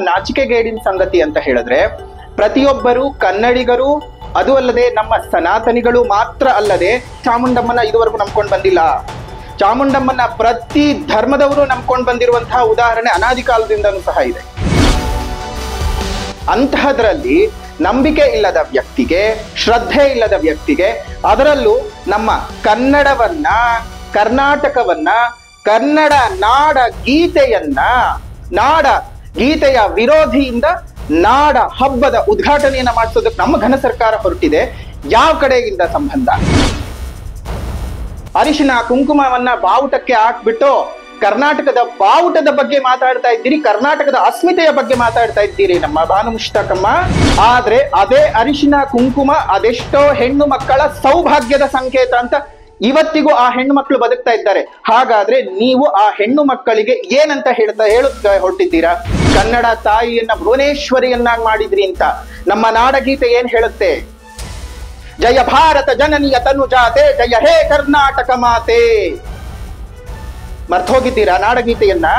ನಾಚಿಕೆಗೇಡಿನ ಸಂಗತಿ ಅಂತ ಹೇಳಿದ್ರೆ, ಪ್ರತಿಯೊಬ್ಬರು ಕನ್ನಡಿಗರು, ಅದು ಅಲ್ಲದೆ ನಮ್ಮ ಸನಾತನಿಗಳು ಮಾತ್ರ ಅಲ್ಲದೆ ಚಾಮುಂಡಮ್ಮನ ಇದುವರೆಗೂ ನಂಬ್ಕೊಂಡು ಬಂದಿಲ್ಲ. ಚಾಮುಂಡಮ್ಮನ ಪ್ರತಿ ಧರ್ಮದವರು ನಂಬ್ಕೊಂಡು ಬಂದಿರುವಂತಹ ಉದಾಹರಣೆ ಅನಾದಿ ಕಾಲದಿಂದನೂ ಸಹ ಇದೆ. ಅಂತಹದ್ರಲ್ಲಿ ನಂಬಿಕೆ ಇಲ್ಲದ ವ್ಯಕ್ತಿಗೆ, ಶ್ರದ್ಧೆ ಇಲ್ಲದ ವ್ಯಕ್ತಿಗೆ, ಅದರಲ್ಲೂ ನಮ್ಮ ಕನ್ನಡವನ್ನ, ಕರ್ನಾಟಕವನ್ನ, ಕನ್ನಡ ನಾಡ ಗೀತೆಯ ವಿರೋಧಿಯಿಂದ ನಾಡ ಹಬ್ಬದ ಉದ್ಘಾಟನೆಯನ್ನ ಮಾಡಿಸೋದಕ್ಕೆ ನಮ್ಮ ಘನ ಸರ್ಕಾರ ಹೊರಟಿದೆ. ಯಾವ ಕಡೆಯಿಂದ ಸಂಬಂಧ? ಅರಿಶಿನ ಕುಂಕುಮವನ್ನ ಬಾವುಟಕ್ಕೆ ಹಾಕ್ಬಿಟ್ಟು ಕರ್ನಾಟಕದ ಬಾವುಟದ ಬಗ್ಗೆ ಮಾತಾಡ್ತಾ ಇದ್ದೀರಿ, ಕರ್ನಾಟಕದ ಅಸ್ಮಿತೆಯ ಬಗ್ಗೆ ಮಾತಾಡ್ತಾ ಇದ್ದೀರಿ ನಮ್ಮ ಬಾನು ಮುಷ್ತಾಕಮ್ಮ. ಆದ್ರೆ ಅದೇ ಅರಿಶಿನ ಕುಂಕುಮ ಅದೆಷ್ಟೋ ಹೆಣ್ಣು ಮಕ್ಕಳ ಸೌಭಾಗ್ಯದ ಸಂಕೇತ ಅಂತ ಇವತ್ತಿಗೂ ಆ ಹೆಣ್ಣು ಮಕ್ಕಳು ಬದುಕ್ತಾ ಇದ್ದಾರೆ. ಹಾಗಾದ್ರೆ ನೀವು ಆ ಹೆಣ್ಣು ಮಕ್ಕಳಿಗೆ ಏನಂತ ಹೇಳುತ್ತಾ ಹೊರಟಿದ್ದೀರಾ? ಕನ್ನಡ ತಾಯಿಯನ್ನ ಭುವನೇಶ್ವರಿಯನ್ನಾಗಿ ಮಾಡಿದ್ರಿ ಅಂತ. ನಮ್ಮ ನಾಡಗೀತೆ ಏನ್ ಹೇಳುತ್ತೆ? ಜಯ ಭಾರತ ಜನನಿಯ ತನುಜಾತೆ, ಜಯ ಹೇ ಕರ್ನಾಟಕ ಮಾತೆ. ಮರ್ತೋಗಿದ್ದೀರಾ ನಾಡಗೀತೆಯನ್ನ?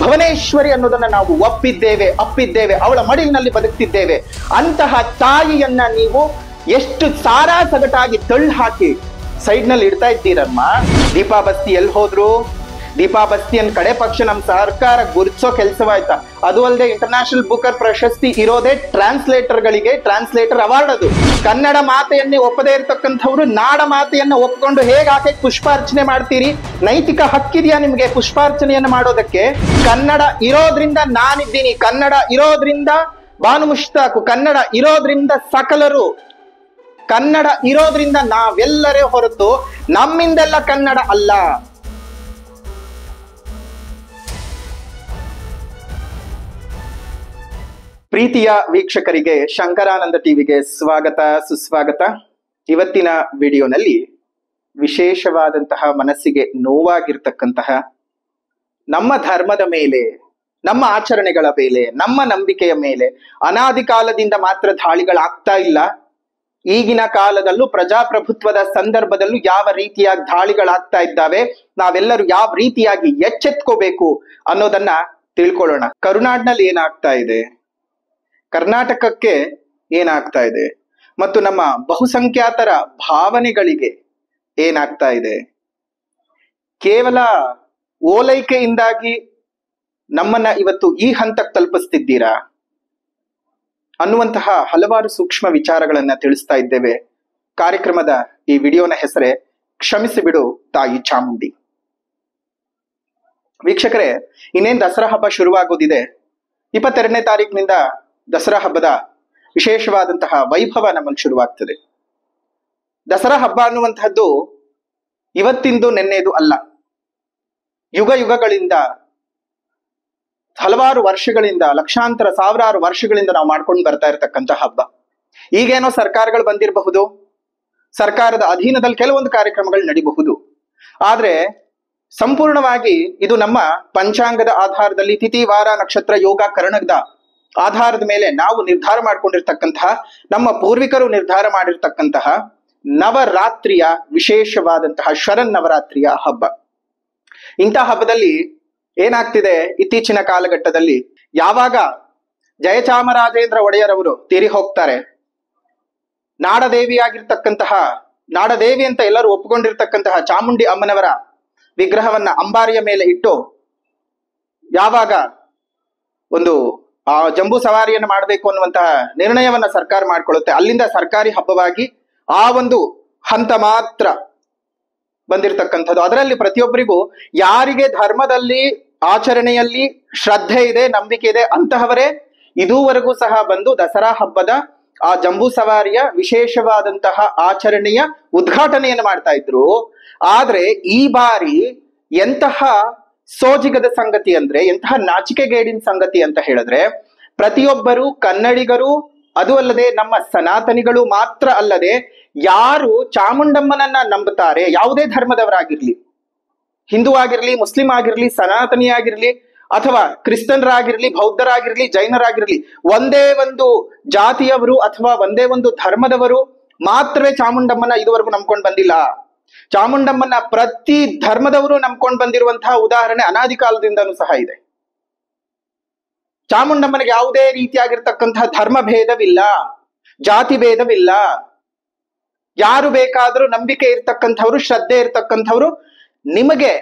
ಭುವನೇಶ್ವರಿ ಅನ್ನೋದನ್ನ ನಾವು ಅಪ್ಪಿದ್ದೇವೆ, ಅವಳ ಮಡಿಲಿನಲ್ಲಿ ಬದುಕ್ತಿದ್ದೇವೆ. ಅಂತಹ ತಾಯಿಯನ್ನ ನೀವು ಎಷ್ಟು ಸಾರಾ ಸಗಟಾಗಿ ತಳ್ಳಿ ಹಾಕಿ ಸೈಡ್ ನಲ್ಲಿ ಇಡ್ತಾ ಇದ್ದೀರಮ್ಮ. ದೀಪಾ ಬಸ್ತಿ ಎಲ್ಲಿ ಹೋದ್ರು? ದೀಪಾ ಬಸ್ತಿಯನ್ ಕಡೆ ಪಕ್ಷ ನಮ್ ಸರ್ಕಾರ ಗುರುತಿಸೋ ಕೆಲಸವಾಯ್ತಾ? ಅದು ಅಲ್ಲದೆ ಇಂಟರ್ನ್ಯಾಷನಲ್ ಬುಕರ್ ಪ್ರಶಸ್ತಿ ಇರೋದೇ ಟ್ರಾನ್ಸ್ಲೇಟರ್ಗಳಿಗೆ, ಟ್ರಾನ್ಸ್ಲೇಟರ್ ಅವಾರ್ಡ್. ಅದು ಕನ್ನಡ ಮಾತೆಯನ್ನೇ ಒಪ್ಪದೇ ಇರತಕ್ಕಂಥವ್ರು ನಾಡ ಮಾತೆಯನ್ನ ಒಪ್ಕೊಂಡು ಹೇಗೆ ಆಕೆ ಪುಷ್ಪಾರ್ಚನೆ ಮಾಡ್ತೀರಿ? ನೈತಿಕ ಹಕ್ಕಿದೆಯಾ ನಿಮ್ಗೆ ಪುಷ್ಪಾರ್ಚನೆಯನ್ನ ಮಾಡೋದಕ್ಕೆ? ಕನ್ನಡ ಇರೋದ್ರಿಂದ ನಾನಿದ್ದೀನಿ, ಕನ್ನಡ ಇರೋದ್ರಿಂದ ಬಾನು ಮುಷ್ತಾಕು, ಕನ್ನಡ ಇರೋದ್ರಿಂದ ಸಕಲರು, ಕನ್ನಡ ಇರೋದ್ರಿಂದ ನಾವೆಲ್ಲರೇ ಹೊರತು ನಮ್ಮಿಂದೆಲ್ಲ ಕನ್ನಡ ಅಲ್ಲ. ಪ್ರೀತಿಯ ವೀಕ್ಷಕರಿಗೆ ಶಂಕರಾನಂದ ಟಿವಿಗೆ ಸ್ವಾಗತ, ಸುಸ್ವಾಗತ. ಇವತ್ತಿನ ವಿಡಿಯೋನಲ್ಲಿ ವಿಶೇಷವಾದಂತಹ, ಮನಸ್ಸಿಗೆ ನೋವಾಗಿರ್ತಕ್ಕಂತಹ, ನಮ್ಮ ಧರ್ಮದ ಮೇಲೆ, ನಮ್ಮ ಆಚರಣೆಗಳ ಮೇಲೆ, ನಮ್ಮ ನಂಬಿಕೆಯ ಮೇಲೆ ಅನಾದಿ ಕಾಲದಿಂದ ಮಾತ್ರ ದಾಳಿಗಳಾಗ್ತಾ ಇಲ್ಲ. ಈಗಿನ ಕಾಲದಲ್ಲೂ ಪ್ರಜಾಪ್ರಭುತ್ವದ ಸಂದರ್ಭದಲ್ಲೂ ಯಾವ ರೀತಿಯಾಗಿ ದಾಳಿಗಳಾಗ್ತಾ ಇದ್ದಾವೆ, ನಾವೆಲ್ಲರೂ ಯಾವ ರೀತಿಯಾಗಿ ಎಚ್ಚೆತ್ಕೋಬೇಕು ಅನ್ನೋದನ್ನ ತಿಳ್ಕೊಳ್ಳೋಣ. ಕರುನಾಡಿನಲ್ಲಿ ಏನಾಗ್ತಾ ಇದೆ, ಕರ್ನಾಟಕಕ್ಕೆ ಏನಾಗ್ತಾ ಇದೆ, ಮತ್ತು ನಮ್ಮ ಬಹುಸಂಖ್ಯಾತರ ಭಾವನೆಗಳಿಗೆ ಏನಾಗ್ತಾ ಇದೆ. ಕೇವಲ ಓಲೈಕೆಯಿಂದಾಗಿ ನಮ್ಮನ್ನ ಇವತ್ತು ಈ ಹಂತಕ್ಕೆ ತಲುಪಿಸ್ತಿದ್ದೀರಾ ಅನ್ನುವಂತಹ ಹಲವಾರು ಸೂಕ್ಷ್ಮ ವಿಚಾರಗಳನ್ನ ತಿಳಿಸ್ತಾ ಇದ್ದೇವೆ. ಕಾರ್ಯಕ್ರಮದ ಈ ವಿಡಿಯೋನ ಹೆಸರೇ ಕ್ಷಮಿಸಿ ಬಿಡು ತಾಯಿ ಚಾಮುಂಡಿ. ವೀಕ್ಷಕರೇ, ಇನ್ನೇನ್ ದಸರಾ ಹಬ್ಬ ಶುರುವಾಗೋದಿದೆ. 22ನೇ ತಾರೀಕಿನಿಂದ ದಸರಾ ಹಬ್ಬದ ವಿಶೇಷವಾದಂತಹ ವೈಭವ ನಮ್ಮಲ್ಲಿ ಶುರುವಾಗ್ತದೆ. ದಸರಾ ಹಬ್ಬ ಅನ್ನುವಂತಹದ್ದು ಇವತ್ತಿಂದು ನೆನ್ನೆದು ಅಲ್ಲ. ಯುಗ ಯುಗಗಳಿಂದ, ಹಲವಾರು ವರ್ಷಗಳಿಂದ, ಲಕ್ಷಾಂತರ ಸಾವಿರಾರು ವರ್ಷಗಳಿಂದ ನಾವು ಮಾಡ್ಕೊಂಡು ಬರ್ತಾ ಇರತಕ್ಕಂಥ ಹಬ್ಬ. ಈಗೇನೋ ಸರ್ಕಾರಗಳು ಬಂದಿರಬಹುದು, ಸರ್ಕಾರದ ಅಧೀನದಲ್ಲಿ ಕೆಲವೊಂದು ಕಾರ್ಯಕ್ರಮಗಳು ನಡಿಬಹುದು. ಆದ್ರೆ ಸಂಪೂರ್ಣವಾಗಿ ಇದು ನಮ್ಮ ಪಂಚಾಂಗದ ಆಧಾರದಲ್ಲಿ, ತಿಥಿ, ವಾರ, ನಕ್ಷತ್ರ, ಯೋಗ, ಕರಣದ ಆಧಾರದ ಮೇಲೆ ನಾವು ನಿರ್ಧಾರ ಮಾಡ್ಕೊಂಡಿರ್ತಕ್ಕಂತಹ, ನಮ್ಮ ಪೂರ್ವಿಕರು ನಿರ್ಧಾರ ಮಾಡಿರ್ತಕ್ಕಂತಹ ನವರಾತ್ರಿಯ ವಿಶೇಷವಾದಂತಹ ಶರನ್ನವರಾತ್ರಿಯ ಹಬ್ಬ. ಇಂತಹ ಹಬ್ಬದಲ್ಲಿ ಏನಾಗ್ತಿದೆ, ಇತ್ತೀಚಿನ ಕಾಲಘಟ್ಟದಲ್ಲಿ ಯಾವಾಗ ಜಯಚಾಮರಾಜೇಂದ್ರ ಒಡೆಯರವರು ತೀರಿ ಹೋಗ್ತಾರೆ, ನಾಡದೇವಿಯಾಗಿರ್ತಕ್ಕಂತಹ, ನಾಡದೇವಿ ಅಂತ ಎಲ್ಲರೂ ಒಪ್ಪಿಕೊಂಡಿರ್ತಕ್ಕಂತಹ ಚಾಮುಂಡಿ ಅಮ್ಮನವರ ವಿಗ್ರಹವನ್ನ ಅಂಬಾರಿಯ ಮೇಲೆ ಇಟ್ಟು ಯಾವಾಗ ಒಂದು ಜಂಬೂ ಸವಾರಿಯನ್ನು ಮಾಡಬೇಕು ಅನ್ನುವಂತಹ ನಿರ್ಣಯವನ್ನ ಸರ್ಕಾರ ಮಾಡ್ಕೊಳ್ಳುತ್ತೆ, ಅಲ್ಲಿಂದ ಸರ್ಕಾರಿ ಹಬ್ಬವಾಗಿ ಆ ಒಂದು ಹಂತ ಮಾತ್ರ ಬಂದಿರತಕ್ಕಂಥದ್ದು. ಅದರಲ್ಲಿ ಪ್ರತಿಯೊಬ್ಬರಿಗೂ ಯಾರಿಗೆ ಧರ್ಮದಲ್ಲಿ, ಆಚರಣೆಯಲ್ಲಿ ಶ್ರದ್ಧೆ ಇದೆ, ನಂಬಿಕೆ ಇದೆ, ಅಂತಹವರೇ ಇದುವರೆಗೂ ಸಹ ಬಂದು ದಸರಾ ಹಬ್ಬದ ಆ ಜಂಬೂ ಸವಾರಿಯ ವಿಶೇಷವಾದಂತಹ ಆಚರಣೆಯ ಉದ್ಘಾಟನೆಯನ್ನು ಮಾಡ್ತಾ ಇದ್ರು. ಆದ್ರೆ ಈ ಬಾರಿ ಎಂತಹ ಸೋಜಿಗದ ಸಂಗತಿ ಅಂದ್ರೆ, ಎಂತಹ ನಾಚಿಕೆಗೇಡಿನ ಸಂಗತಿ ಅಂತ ಹೇಳಿದ್ರೆ, ಪ್ರತಿಯೊಬ್ಬರು ಕನ್ನಡಿಗರು, ಅದು ಅಲ್ಲದೆ ನಮ್ಮ ಸನಾತನಿಗಳು ಮಾತ್ರ ಅಲ್ಲದೆ ಯಾರು ಚಾಮುಂಡಮ್ಮನನ್ನ ನಂಬುತ್ತಾರೆ, ಯಾವುದೇ ಧರ್ಮದವರಾಗಿರ್ಲಿ, ಹಿಂದೂ ಆಗಿರ್ಲಿ, ಮುಸ್ಲಿಂ ಆಗಿರ್ಲಿ, ಸನಾತನಿ ಆಗಿರ್ಲಿ, ಅಥವಾ ಕ್ರಿಸ್ತನರಾಗಿರ್ಲಿ, ಬೌದ್ಧರಾಗಿರ್ಲಿ, ಜೈನರಾಗಿರ್ಲಿ, ಒಂದೇ ಒಂದು ಜಾತಿಯವರು ಅಥವಾ ಒಂದೇ ಒಂದು ಧರ್ಮದವರು ಮಾತ್ರವೇ ಚಾಮುಂಡಮ್ಮನ ಇದುವರೆಗೂ ನಂಬ್ಕೊಂಡು ಬಂದಿಲ್ಲ. ಚಾಮುಂಡಮ್ಮನ ಪ್ರತಿ ಧರ್ಮದವರು ನಂಬ್ಕೊಂಡು ಬಂದಿರುವಂತಹ ಉದಾಹರಣೆ ಅನಾದಿ ಕಾಲದಿಂದನೂ ಸಹ ಇದೆ. ಚಾಮುಂಡಮ್ಮನಿಗೆ ಯಾವುದೇ ರೀತಿಯಾಗಿರ್ತಕ್ಕಂತಹ ಧರ್ಮ ಭೇದವಿಲ್ಲ, ಜಾತಿ ಭೇದವಿಲ್ಲ. ಯಾರು ಬೇಕಾದರೂ ನಂಬಿಕೆ ಇರ್ತಕ್ಕಂಥವ್ರು, ಶ್ರದ್ಧೆ ಇರ್ತಕ್ಕಂಥವ್ರು, ನಿಮಗೆ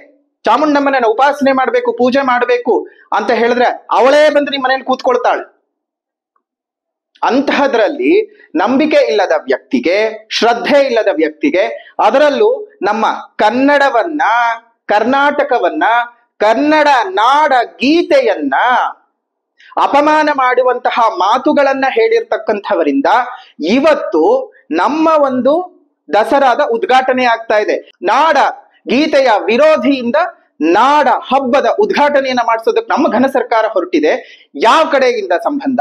ಚಾಮುಂಡಮ್ಮನ ಉಪಾಸನೆ ಮಾಡ್ಬೇಕು, ಪೂಜೆ ಮಾಡ್ಬೇಕು ಅಂತ ಹೇಳಿದ್ರೆ ಅವಳೇ ಬಂದು ನಿಮ್ಮ ಮನೇಲಿ ಕೂತ್ಕೊಳ್ತಾಳೆ. ಅಂತಹದ್ರಲ್ಲಿ ನಂಬಿಕೆ ಇಲ್ಲದ ವ್ಯಕ್ತಿಗೆ, ಶ್ರದ್ಧೆ ಇಲ್ಲದ ವ್ಯಕ್ತಿಗೆ, ಅದರಲ್ಲೂ ನಮ್ಮ ಕನ್ನಡವನ್ನ, ಕರ್ನಾಟಕವನ್ನ, ಕನ್ನಡ ನಾಡ ಗೀತೆಯನ್ನ ಅಪಮಾನ ಮಾಡುವಂತಹ ಮಾತುಗಳನ್ನ ಹೇಳಿರ್ತಕ್ಕಂಥವರಿಂದ ಇವತ್ತು ನಮ್ಮ ಒಂದು ದಸರಾದ ಉದ್ಘಾಟನೆ ಆಗ್ತಾ ಇದೆ. ನಾಡ ಗೀತೆಯ ವಿರೋಧಿಯಿಂದ ನಾಡ ಹಬ್ಬದ ಉದ್ಘಾಟನೆಯನ್ನ ಮಾಡಿಸೋದಕ್ಕೆ ನಮ್ಮ ಘನ ಸರ್ಕಾರ ಹೊರಟಿದೆ. ಯಾವ ಕಡೆಯಿಂದ ಸಂಬಂಧ?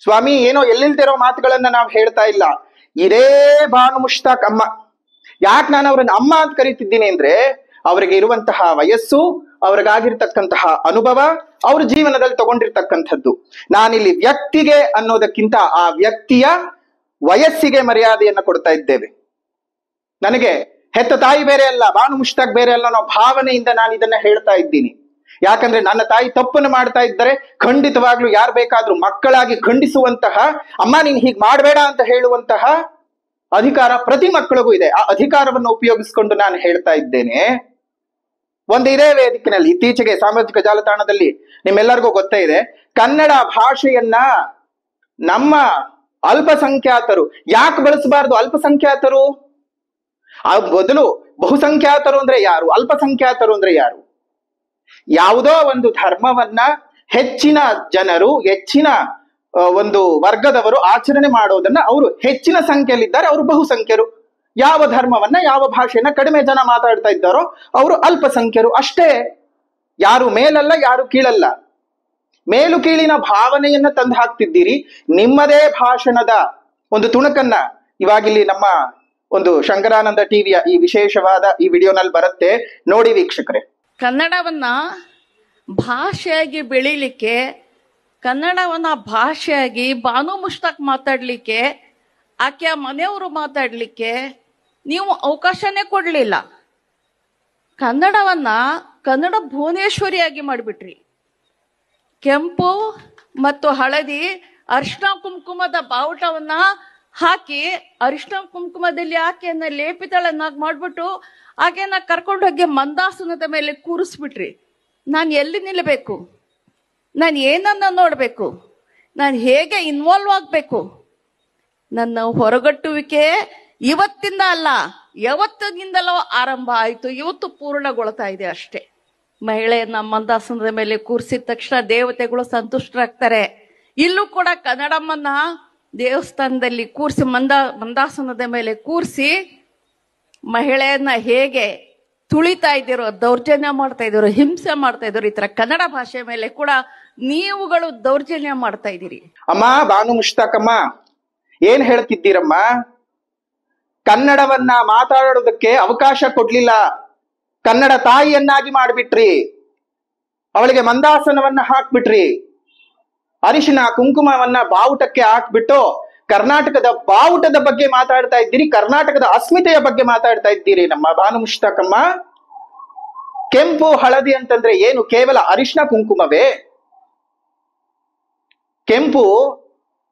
ಸ್ವಾಮಿ ಏನೋ ಎಲ್ಲಿಲ್ದಿರೋ ಮಾತುಗಳನ್ನ ನಾವು ಹೇಳ್ತಾ ಇಲ್ಲ. ಇದೇ ಬಾನು ಮುಷ್ತಾಕ್ ಅಮ್ಮ. ಯಾಕೆ ನಾನು ಅವ್ರನ್ನ ಅಮ್ಮ ಅಂತ ಕರಿತಿದ್ದೀನಿ ಅಂದ್ರೆ, ಅವರಿಗೆ ಇರುವಂತಹ ವಯಸ್ಸು, ಅವ್ರಿಗಾಗಿರ್ತಕ್ಕಂತಹ ಅನುಭವ, ಅವ್ರ ಜೀವನದಲ್ಲಿ ತಗೊಂಡಿರ್ತಕ್ಕಂಥದ್ದು. ನಾನಿಲ್ಲಿ ವ್ಯಕ್ತಿಗೆ ಅನ್ನೋದಕ್ಕಿಂತ ಆ ವ್ಯಕ್ತಿಯ ವಯಸ್ಸಿಗೆ ಮರ್ಯಾದೆಯನ್ನ ಕೊಡ್ತಾ ಇದ್ದೇವೆ. ನನಗೆ ಹೆತ್ತ ತಾಯಿ ಬೇರೆ ಅಲ್ಲ, ಬಾನು ಮುಷ್ತಾಕ್ ಬೇರೆ ಅಲ್ಲ ಅನ್ನೋ ಭಾವನೆಯಿಂದ ನಾನು ಇದನ್ನ ಹೇಳ್ತಾ ಇದ್ದೀನಿ. ಯಾಕಂದ್ರೆ ನನ್ನ ತಾಯಿ ತಪ್ಪನ್ನು ಮಾಡ್ತಾ ಇದ್ದರೆ ಖಂಡಿತವಾಗ್ಲೂ ಯಾರು ಬೇಕಾದ್ರೂ ಮಕ್ಕಳಾಗಿ ಖಂಡಿಸುವಂತಹ, ಅಮ್ಮ ನೀನ್ ಹೀಗ್ ಮಾಡಬೇಡ ಅಂತ ಹೇಳುವಂತಹ ಅಧಿಕಾರ ಪ್ರತಿ ಮಕ್ಕಳಿಗೂ ಇದೆ. ಆ ಅಧಿಕಾರವನ್ನು ಉಪಯೋಗಿಸಿಕೊಂಡು ನಾನು ಹೇಳ್ತಾ ಇದ್ದೇನೆ. ಒಂದು ಇದೇ ವೇದಿಕೆಯಲ್ಲಿ ಇತ್ತೀಚೆಗೆ ಸಾಮಾಜಿಕ ಜಾಲತಾಣದಲ್ಲಿ ನಿಮ್ಮೆಲ್ಲರಿಗೂ ಗೊತ್ತೇ ಇದೆ, ಕನ್ನಡ ಭಾಷೆಯನ್ನ ನಮ್ಮ ಅಲ್ಪಸಂಖ್ಯಾತರು ಯಾಕೆ ಬಳಸಬಾರದು? ಅಲ್ಪಸಂಖ್ಯಾತರು ಆ ಬದಲು ಬಹುಸಂಖ್ಯಾತರು ಅಂದ್ರೆ ಯಾರು? ಅಲ್ಪಸಂಖ್ಯಾತರು ಅಂದ್ರೆ ಯಾರು? ಯಾವುದೋ ಒಂದು ಧರ್ಮವನ್ನ ಹೆಚ್ಚಿನ ಜನರು, ಹೆಚ್ಚಿನ ಒಂದು ವರ್ಗದವರು ಆಚರಣೆ ಮಾಡೋದನ್ನ ಅವರು ಹೆಚ್ಚಿನ ಸಂಖ್ಯೆಯಲ್ಲಿದ್ದಾರೆ, ಅವರು ಬಹುಸಂಖ್ಯರು. ಯಾವ ಧರ್ಮವನ್ನ, ಯಾವ ಭಾಷೆಯನ್ನ ಕಡಿಮೆ ಜನ ಮಾತಾಡ್ತಾ ಇದ್ದಾರೋ ಅವರು ಅಲ್ಪಸಂಖ್ಯರು ಅಷ್ಟೇ. ಯಾರು ಮೇಲಲ್ಲ, ಯಾರು ಕೀಳಲ್ಲ. ಮೇಲು ಕೀಳಿನ ಭಾವನೆಯನ್ನ ತಂದು ಹಾಕ್ತಿದ್ದೀರಿ. ನಿಮ್ಮದೇ ಭಾಷಣದ ಒಂದು ತುಣುಕನ್ನ ಇವಾಗಿಲ್ಲಿ ನಮ್ಮ ಒಂದು ಶಂಕರಾನಂದ ಟಿವಿಯ ಈ ವಿಶೇಷವಾದ ಈ ವಿಡಿಯೋನಲ್ಲಿ ಬರುತ್ತೆ, ನೋಡಿ ವೀಕ್ಷಕರೇ. ಕನ್ನಡವನ್ನ ಭಾಷೆಯಾಗಿ ಬೆಳಿಲಿಕ್ಕೆ, ಕನ್ನಡವನ್ನ ಭಾಷೆಯಾಗಿ ಬಾನು ಮುಷ್ತಾಕ್ ಮಾತಾಡ್ಲಿಕ್ಕೆ, ಆಕೆಯ ಮನೆಯವರು ಮಾತಾಡ್ಲಿಕ್ಕೆ ನೀವು ಅವಕಾಶನೇ ಕೊಡ್ಲಿಲ್ಲ. ಕನ್ನಡವನ್ನ ಕನ್ನಡ ಭುವನೇಶ್ವರಿಯಾಗಿ ಮಾಡಿಬಿಟ್ರಿ. ಕೆಂಪು ಮತ್ತು ಹಳದಿ ಅರಿಶಿನ ಕುಂಕುಮದ ಬಾವುಟವನ್ನ ಹಾಕಿ, ಅರಿಶಿನ ಕುಂಕುಮದಲ್ಲಿ ಆಕೆಯನ್ನ ಲೇಪಿತಳನ್ನಾಗಿ ಮಾಡ್ಬಿಟ್ಟು ಆಕೆಯನ್ನ ಕರ್ಕೊಂಡು ಹೋಗಿ ಮಂದಾಸನದ ಮೇಲೆ ಕೂರಿಸ್ಬಿಟ್ರಿ. ನಾನು ಎಲ್ಲಿ ನಿಲ್ಲಬೇಕು? ನಾನು ಏನನ್ನ ನೋಡ್ಬೇಕು? ನಾನು ಹೇಗೆ ಇನ್ವಾಲ್ವ್ ಆಗ್ಬೇಕು? ನನ್ನ ಹೊರಗಟ್ಟುವಿಕೆ ಇವತ್ತಿಂದ ಅಲ್ಲ, ಯಾವತ್ತಿನಿಂದಲೋ ಆರಂಭ ಆಯಿತು, ಇವತ್ತು ಪೂರ್ಣಗೊಳ್ತಾ ಇದೆ ಅಷ್ಟೇ. ಮಹಿಳೆಯನ್ನ ಮಂದಾಸನದ ಮೇಲೆ ಕೂರಿಸಿದ ತಕ್ಷಣ ದೇವತೆಗಳು ಸಂತುಷ್ಟರಾಗ್ತಾರೆ. ಇಲ್ಲೂ ಕೂಡ ಕನ್ನಡಮ್ಮನ್ನ ದೇವಸ್ಥಾನದಲ್ಲಿ ಕೂರಿಸಿ, ಮಂದಾಸನದ ಮೇಲೆ ಕೂರಿಸಿ ಮಹಿಳೆಯನ್ನ ಹೇಗೆ ತುಳಿತಾ ಇದ್ದೀರೋ, ದೌರ್ಜನ್ಯ ಮಾಡ್ತಾ ಇದ್ದೀರೋ, ಹಿಂಸೆ ಮಾಡ್ತಾ ಇದ್ದೀರೋ, ಈ ತರ ಕನ್ನಡ ಭಾಷೆ ಮೇಲೆ ಕೂಡ ನೀವುಗಳು ದೌರ್ಜನ್ಯ ಮಾಡ್ತಾ ಇದ್ದೀರಿ. ಅಮ್ಮ ಬಾನು ಮುಷ್ತಾಕ್ ಅಮ್ಮ, ಏನ್ ಹೇಳ್ತಿದ್ದೀರಮ್ಮ? ಕನ್ನಡವನ್ನ ಮಾತಾಡೋದಕ್ಕೆ ಅವಕಾಶ ಕೊಡ್ಲಿಲ್ಲ, ಕನ್ನಡ ತಾಯಿಯನ್ನಾಗಿ ಮಾಡ್ಬಿಟ್ರಿ, ಅವಳಿಗೆ ಮಂದಾಸನವನ್ನ ಹಾಕ್ಬಿಟ್ರಿ, ಅರಿಶಿನ ಕುಂಕುಮವನ್ನ ಬಾವುಟಕ್ಕೆ ಹಾಕ್ಬಿಟ್ಟು ಕರ್ನಾಟಕದ ಬಾವುಟದ ಬಗ್ಗೆ ಮಾತಾಡ್ತಾ ಇದ್ದೀರಿ, ಕರ್ನಾಟಕದ ಅಸ್ಮಿತೆಯ ಬಗ್ಗೆ ಮಾತಾಡ್ತಾ ಇದ್ದೀರಿ ನಮ್ಮ ಬಾನು ಮುಷ್ತಾಕ್ ಅಮ್ಮ. ಕೆಂಪು ಹಳದಿ ಅಂತಂದ್ರೆ ಏನು? ಕೇವಲ ಅರಿಶಿನ ಕುಂಕುಮವೇ? ಕೆಂಪು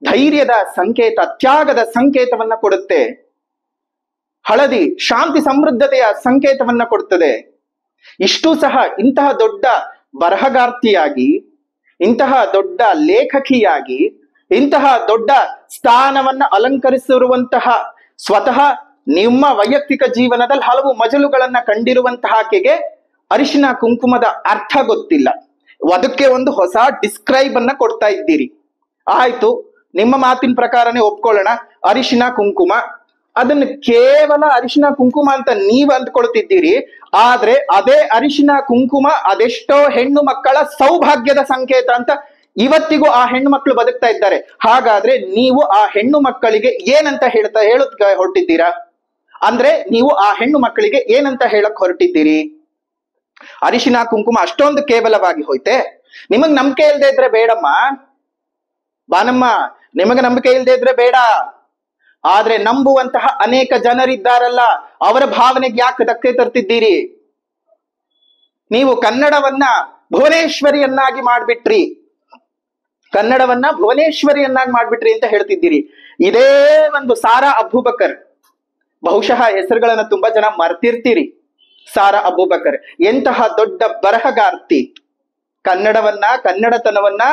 ಧೈರ್ಯದ ಸಂಕೇತ, ತ್ಯಾಗದ ಸಂಕೇತವನ್ನ ಕೊಡುತ್ತೆ. ಹಳದಿ ಶಾಂತಿ ಸಮೃದ್ಧತೆಯ ಸಂಕೇತವನ್ನ ಕೊಡುತ್ತದೆ. ಇಷ್ಟು ಸಹ ಇಂತಹ ದೊಡ್ಡ ಬರಹಗಾರ್ತಿಯಾಗಿ, ಇಂತಹ ದೊಡ್ಡ ಲೇಖಕಿಯಾಗಿ, ಇಂತಹ ದೊಡ್ಡ ಸ್ಥಾನವನ್ನ ಅಲಂಕರಿಸಿರುವಂತಹ, ಸ್ವತಃ ನಿಮ್ಮ ವೈಯಕ್ತಿಕ ಜೀವನದಲ್ಲಿ ಹಲವು ಮಜಲುಗಳನ್ನ ಕಂಡಿರುವಂತಹ ಆಕೆಗೆ ಅರಿಶಿನ ಕುಂಕುಮದ ಅರ್ಥ ಗೊತ್ತಿಲ್ಲ. ಅದಕ್ಕೆ ಒಂದು ಹೊಸ ಡಿಸ್ಕ್ರೈಬ್ ಅನ್ನ ಕೊಡ್ತಾ ಇದ್ದೀರಿ. ಆಯ್ತು, ನಿಮ್ಮ ಮಾತಿನ ಪ್ರಕಾರನೇ ಒಪ್ಕೊಳ್ಳೋಣ, ಅರಿಶಿನ ಕುಂಕುಮ, ಅದನ್ನು ಕೇವಲ ಅರಿಶಿನ ಕುಂಕುಮ ಅಂತ ನೀವು ಅಂದ್ಕೊಳ್ತಿದ್ದೀರಿ. ಆದ್ರೆ ಅದೇ ಅರಿಶಿನ ಕುಂಕುಮ ಅದೆಷ್ಟೋ ಹೆಣ್ಣು ಮಕ್ಕಳ ಸೌಭಾಗ್ಯದ ಸಂಕೇತ ಅಂತ ಇವತ್ತಿಗೂ ಆ ಹೆಣ್ಣು ಮಕ್ಕಳು ಬದುಕ್ತಾ ಇದ್ದಾರೆ. ಹಾಗಾದ್ರೆ ನೀವು ಆ ಹೆಣ್ಣು ಮಕ್ಕಳಿಗೆ ಏನಂತ ಹೇಳಕ್ ಹೊರಟಿದ್ದೀರಾ? ಅಂದ್ರೆ ನೀವು ಆ ಹೆಣ್ಣು ಮಕ್ಕಳಿಗೆ ಏನಂತ ಹೇಳಕ್ ಹೊರಟಿದ್ದೀರಿ? ಅರಿಶಿನ ಕುಂಕುಮ ಅಷ್ಟೊಂದು ಕೇವಲವಾಗಿ ಹೋಯ್ತೆ? ನಿಮಗ್ ನಂಬಿಕೆ ಇಲ್ದೇ ಇದ್ರೆ ಬೇಡಮ್ಮ ಬಾನಮ್ಮ, ನಿಮಗೆ ನಂಬಿಕೆ ಇಲ್ದೇ ಇದ್ರೆ ಬೇಡ. ಆದ್ರೆ ನಂಬುವಂತಹ ಅನೇಕ ಜನರಿದ್ದಾರಲ್ಲ, ಅವರ ಭಾವನೆಗೆ ಯಾಕೆ ಧಕ್ಕೆ ತರ್ತಿದ್ದೀರಿ? ನೀವು ಕನ್ನಡವನ್ನ ಭುವನೇಶ್ವರಿಯನ್ನಾಗಿ ಮಾಡ್ಬಿಟ್ರಿ, ಕನ್ನಡವನ್ನ ಭುವನೇಶ್ವರಿಯನ್ನಾಗಿ ಮಾಡ್ಬಿಟ್ರಿ ಅಂತ ಹೇಳ್ತಿದ್ದೀರಿ. ಇದೇ ಒಂದು ಸಾರಾ ಅಬೂಬಕರ್, ಬಹುಶಃ ಹೆಸರುಗಳನ್ನ ತುಂಬಾ ಜನ ಮರ್ತಿರ್ತೀರಿ. ಸಾರಾ ಅಬೂಬಕರ್ ಎಂತಹ ದೊಡ್ಡ ಬರಹಗಾರ್ತಿ, ಕನ್ನಡವನ್ನ ಕನ್ನಡತನವನ್ನ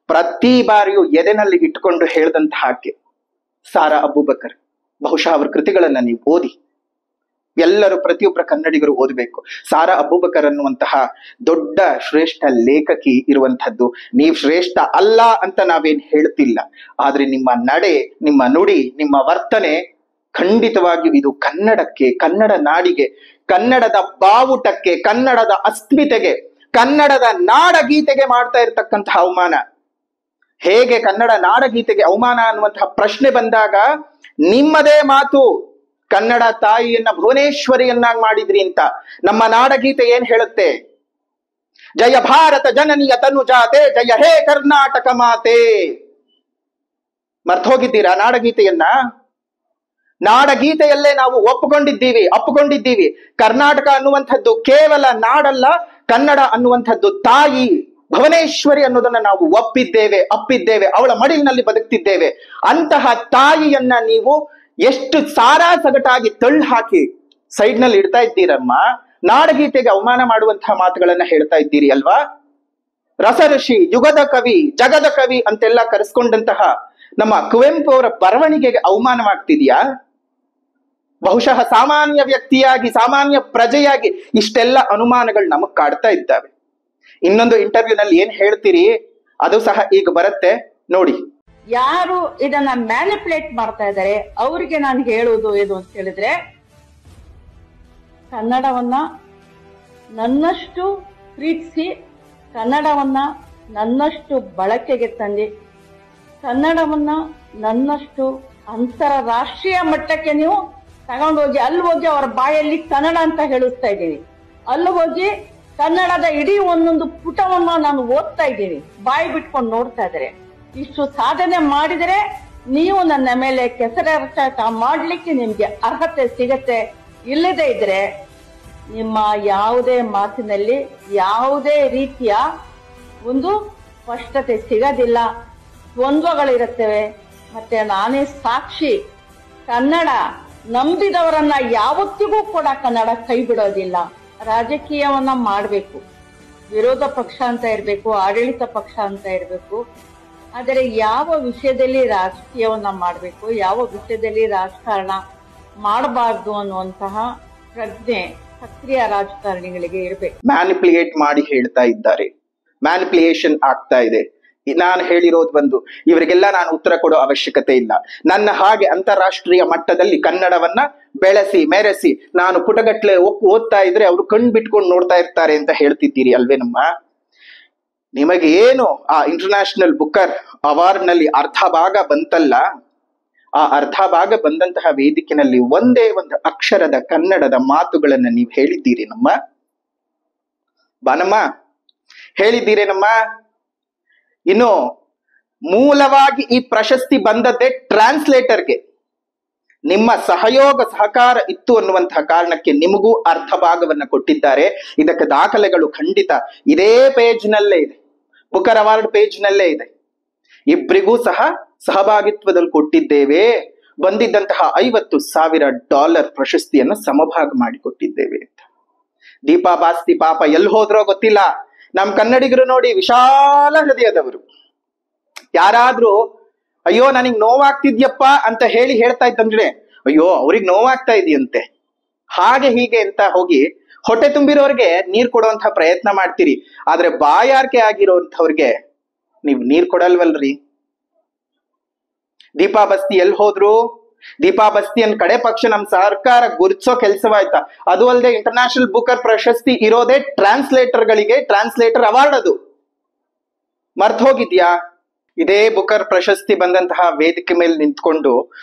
ಪ್ರತಿ ಬಾರಿಯೂ ಎದೆನಲ್ಲಿ ಇಟ್ಕೊಂಡು ಹೇಳಿದಂತಹ ಆಕೆ ಸಾರಾ ಅಬೂಬಕರ್. ಬಹುಶಃ ಅವರ ಕೃತಿಗಳನ್ನ ನೀವು ಓದಿ, ಎಲ್ಲರೂ ಪ್ರತಿಯೊಬ್ಬರ ಕನ್ನಡಿಗರು ಓದಬೇಕು. ಸಾರಾ ಅಬೂಬಕರ್ ಅನ್ನುವಂತಹ ದೊಡ್ಡ ಶ್ರೇಷ್ಠ ಲೇಖಕಿ ಇರುವಂತಹದ್ದು. ನೀವು ಶ್ರೇಷ್ಠ ಅಲ್ಲ ಅಂತ ನಾವೇನ್ ಹೇಳ್ತಿಲ್ಲ, ಆದ್ರೆ ನಿಮ್ಮ ನಡೆ, ನಿಮ್ಮ ನುಡಿ, ನಿಮ್ಮ ವರ್ತನೆ ಖಂಡಿತವಾಗಿಯೂ ಇದು ಕನ್ನಡಕ್ಕೆ, ಕನ್ನಡ ನಾಡಿಗೆ, ಕನ್ನಡದ ಬಾವುಟಕ್ಕೆ, ಕನ್ನಡದ ಅಸ್ಮಿತೆಗೆ, ಕನ್ನಡದ ನಾಡಗೀತೆಗೆ ಮಾಡ್ತಾ ಇರತಕ್ಕಂತಹ ಅವಮಾನ. ಹೇಗೆ ಕನ್ನಡ ನಾಡಗೀತೆಗೆ ಅವಮಾನ ಅನ್ನುವಂತಹ ಪ್ರಶ್ನೆ ಬಂದಾಗ ನಿಮ್ಮದೇ ಮಾತು, ಕನ್ನಡ ತಾಯಿಯನ್ನ ಭುವನೇಶ್ವರಿಯನ್ನಾಗಿ ಮಾಡಿದ್ರಿ ಅಂತ. ನಮ್ಮ ನಾಡಗೀತೆ ಏನ್ ಹೇಳುತ್ತೆ? ಜಯ ಭಾರತ ಜನನಿಯ ತನುಜಾತೆ, ಜಯ ಹೇ ಕರ್ನಾಟಕ ಮಾತೆ. ಮರ್ತೋಗಿದ್ದೀರಾ ನಾಡಗೀತೆಯನ್ನ? ನಾಡಗೀತೆಯಲ್ಲೇ ನಾವು ಅಪ್ಪುಕೊಂಡಿದ್ದೀವಿ. ಕರ್ನಾಟಕ ಅನ್ನುವಂಥದ್ದು ಕೇವಲ ನಾಡಲ್ಲ, ಕನ್ನಡ ಅನ್ನುವಂಥದ್ದು ತಾಯಿ ಭುವನೇಶ್ವರಿ ಅನ್ನೋದನ್ನ ನಾವು ಅಪ್ಪಿದ್ದೇವೆ, ಅವಳ ಮಡಿಲಿನಲ್ಲಿ ಬದುಕ್ತಿದ್ದೇವೆ. ಅಂತಹ ತಾಯಿಯನ್ನ ನೀವು ಎಷ್ಟು ಸಾರಾ ಸಗಟಾಗಿ ತಳ್ಳಿ ಹಾಕಿ ಸೈಡ್ ನಲ್ಲಿ ಇಡ್ತಾ ಇದ್ದೀರಮ್ಮ. ನಾಡಗೀತೆಗೆ ಅವಮಾನ ಮಾಡುವಂತಹ ಮಾತುಗಳನ್ನ ಹೇಳ್ತಾ ಇದ್ದೀರಿ ಅಲ್ವಾ? ರಸಋಷಿ, ಯುಗದ ಕವಿ, ಜಗದ ಕವಿ ಅಂತೆಲ್ಲ ಕರೆಸ್ಕೊಂಡಂತಹ ನಮ್ಮ ಕುವೆಂಪು ಅವರ ಬರವಣಿಗೆಗೆ ಅವಮಾನವಾಗ್ತಿದ್ಯಾ? ಬಹುಶಃ ಸಾಮಾನ್ಯ ವ್ಯಕ್ತಿಯಾಗಿ, ಸಾಮಾನ್ಯ ಪ್ರಜೆಯಾಗಿ ಇಷ್ಟೆಲ್ಲ ಅನುಮಾನಗಳು ನಮಗ್ ಕಾಡ್ತಾ ಇದ್ದಾವೆ. ಇನ್ನೊಂದು ಇಂಟರ್ವ್ಯೂನಲ್ಲಿ ಏನ್ ಹೇಳ್ತೀರಿ ಅದು ಸಹ ಈಗ ಬರುತ್ತೆ ನೋಡಿ. ಯಾರು ಇದನ್ನ ಮ್ಯಾನಿಪುಲೇಟ್ ಮಾಡ್ತಾ ಇದ್ದಾರೆ ಅವರಿಗೆ ನಾನು ಹೇಳುವುದು ಏನು ಅಂತ ಹೇಳಿದ್ರೆ, ಕನ್ನಡವನ್ನ ನನ್ನಷ್ಟು ಪ್ರೀತಿಸಿ, ಕನ್ನಡವನ್ನ ನನ್ನಷ್ಟು ಬಳಕೆಗೆ ತಂದಿ, ಕನ್ನಡವನ್ನ ನನ್ನಷ್ಟು ಅಂತಾರಾಷ್ಟ್ರೀಯ ಮಟ್ಟಕ್ಕೆ ನೀವು ತಗೊಂಡೋಗಿ, ಅಲ್ಲಿ ಹೋಗಿ ಅವರ ಬಾಯಲ್ಲಿ ಕನ್ನಡ ಅಂತ ಹೇಳಿಸ್ತಾ ಇದ್ದೀನಿ, ಅಲ್ಲಿ ಹೋಗಿ ಕನ್ನಡದ ಇಡೀ ಒಂದೊಂದು ಪುಟವನ್ನ ನಾನು ಓದ್ತಾ ಇದ್ದೀನಿ, ಬಾಯಿ ಬಿಟ್ಕೊಂಡು ನೋಡ್ತಾ ಇದ್ದಾರೆ. ಇಷ್ಟು ಸಾಧನೆ ಮಾಡಿದರೆ ನೀವು ನನ್ನ ಮೇಲೆ ಕೆಸರಾಟ ಮಾಡ್ಲಿಕ್ಕೆ ನಿಮ್ಗೆ ಅರ್ಹತೆ ಸಿಗತ್ತೆ. ಇಲ್ಲದೆ ಇದ್ರೆ ನಿಮ್ಮ ಯಾವುದೇ ಮಾತಿನಲ್ಲಿ ಯಾವುದೇ ರೀತಿಯ ಒಂದು ಸ್ಪಷ್ಟತೆ ಸಿಗೋದಿಲ್ಲ, ದ್ವಂದ್ವಗಳಿರುತ್ತವೆ. ಮತ್ತೆ ನಾನೇ ಸಾಕ್ಷಿ, ಕನ್ನಡ ನಂಬಿದವರನ್ನ ಯಾವತ್ತಿಗೂ ಕೂಡ ಕನ್ನಡ ಕೈ ಬಿಡೋದಿಲ್ಲ. ರಾಜಕೀಯವನ್ನ ಮಾಡಬೇಕು, ವಿರೋಧ ಪಕ್ಷ ಅಂತ ಇರಬೇಕು, ಆಡಳಿತ ಪಕ್ಷ ಅಂತ ಇರಬೇಕು. ಆದರೆ ಯಾವ ವಿಷಯದಲ್ಲಿ ರಾಜಕೀಯವನ್ನ ಮಾಡಬೇಕು, ಯಾವ ವಿಷಯದಲ್ಲಿ ರಾಜಕಾರಣ ಮಾಡಬಾರ್ದು ಅನ್ನುವಂತಹ ಪ್ರಜ್ಞೆ ಸಕ್ರಿಯ ರಾಜಕಾರಣಿಗಳಿಗೆ ಇರಬೇಕು. ಮ್ಯಾನಿಪುಲೇಟ್ ಮಾಡಿ ಹೇಳ್ತಾ ಇದ್ದಾರೆ, ಮ್ಯಾನಿಪುಲೇಷನ್ ಆಗ್ತಾ ಇದೆ. ನಾನು ಹೇಳಿರೋದು ಬಂದು ಇವರಿಗೆಲ್ಲ ನಾನು ಉತ್ತರ ಕೊಡೋ ಅವಶ್ಯಕತೆ ಇಲ್ಲ. ನನ್ನ ಹಾಗೆ ಅಂತಾರಾಷ್ಟ್ರೀಯ ಮಟ್ಟದಲ್ಲಿ ಕನ್ನಡವನ್ನ ಬೆಳೆಸಿ ಮೆರೆಸಿ ನಾನು ಪುಟಗಟ್ಲೆ ಓದ್ತಾ ಇದ್ರೆ ಅವರು ಕಣ್ ಬಿಟ್ಕೊಂಡು ನೋಡ್ತಾ ಇರ್ತಾರೆ ಅಂತ ಹೇಳ್ತಿದ್ದೀರಿ ಅಲ್ವೇನಮ್ಮ? ನಿಮಗೆ ಏನು ಆ ಇಂಟರ್ನ್ಯಾಷನಲ್ ಬುಕ್ಕರ್ ಅವಾರ್ಡ್ ನಲ್ಲಿ ಅರ್ಧ ಭಾಗ ಬಂತಲ್ಲ, ಆ ಅರ್ಧ ಭಾಗ ಬಂದಂತಹ ವೇದಿಕೆಯಲ್ಲಿ ಒಂದೇ ಒಂದು ಅಕ್ಷರದ ಕನ್ನಡದ ಮಾತುಗಳನ್ನ ನೀವು ಹೇಳಿದ್ದೀರೇನಮ್ಮ? ಬಾನಮ್ಮ, ಹೇಳಿದ್ದೀರೇನಮ್ಮ? ಇನ್ನು ಮೂಲವಾಗಿ ಈ ಪ್ರಶಸ್ತಿ ಬಂದದ್ದೇ ಟ್ರಾನ್ಸ್ಲೇಟರ್ಗೆ. ನಿಮ್ಮ ಸಹಕಾರ ಇತ್ತು ಅನ್ನುವಂತಹ ಕಾರಣಕ್ಕೆ ನಿಮಗೂ ಅರ್ಧ ಭಾಗವನ್ನ ಕೊಟ್ಟಿದ್ದಾರೆ. ಇದಕ್ಕೆ ದಾಖಲೆಗಳು ಖಂಡಿತ ಇದೇ ಪೇಜ್ ನಲ್ಲೇ ಇದೆ, ಬುಕರ್ ಅವಾರ್ಡ್ ಪೇಜ್ ನಲ್ಲೇ ಇದೆ. ಇಬ್ಬರಿಗೂ ಸಹ ಸಹಭಾಗಿತ್ವದಲ್ಲಿ ಕೊಟ್ಟಿದ್ದೇವೆ. ಬಂದಿದ್ದಂತಹ $50,000 ಪ್ರಶಸ್ತಿಯನ್ನು ಸಮಭಾಗ ಮಾಡಿಕೊಟ್ಟಿದ್ದೇವೆ ಅಂತ. ದೀಪಾ ಬಾಸ್ತಿ ಪಾಪ ಎಲ್ಲಿ ಹೋದ್ರೋ ಗೊತ್ತಿಲ್ಲ. ನಮ್ ಕನ್ನಡಿಗರು ನೋಡಿ ವಿಶಾಲ ಹೃದಯದವರು. ಯಾರಾದ್ರೂ ಅಯ್ಯೋ ನನಗ್ ನೋವಾಗ್ತಿದ್ಯಪ್ಪ ಅಂತ ಹೇಳ್ತಾ ಇದ್ದಂದ್ರೆ ಅಯ್ಯೋ ಅವ್ರಿಗೆ ನೋವಾಗ್ತಾ ಇದೆಯಂತೆ, ಹಾಗೆ ಹೀಗೆ ಅಂತ ಹೋಗಿ ಹೊಟ್ಟೆ ತುಂಬಿರೋರ್ಗೆ ನೀರ್ ಕೊಡುವಂತಹ ಪ್ರಯತ್ನ ಮಾಡ್ತೀರಿ. ಆದ್ರೆ ಬಾಯಾರಿಕೆ ಆಗಿರೋಂಥವ್ರಿಗೆ ನೀವ್ ನೀರ್ ಕೊಡಲ್ವಲ್ರಿ. ದೀಪಾ ಬಸ್ತಿ ಎಲ್ಲಿ ಹೋದ್ರು? ದೀಪಾ ಬಸ್ತಿಯನ್ ಕಡೆ ಪಕ್ಷ ನಮ್ ಸರ್ಕಾರ ಗುರ್ತಿಸೋ ಕೆಲ್ಸವಾಯ್ತಾ? ಅದು ಅಲ್ಲದೆ ಇಂಟರ್ನ್ಯಾಷನಲ್ ಬುಕರ್ ಪ್ರಶಸ್ತಿ ಇರೋದೇ ಟ್ರಾನ್ಸ್ಲೇಟರ್ಗಳಿಗೆ, ಟ್ರಾನ್ಸ್ಲೇಟರ್ ಅವಾರ್ಡ್. ಅದು ಮರ್ತ್ ಹೋಗಿದ್ಯಾ? ಇದೇ ಬುಕರ್ ಪ್ರಶಸ್ತಿ ಬಂದಂತಹ ವೇದಿಕೆ ಮೇಲೆ ನಿಂತ್ಕೊಂಡು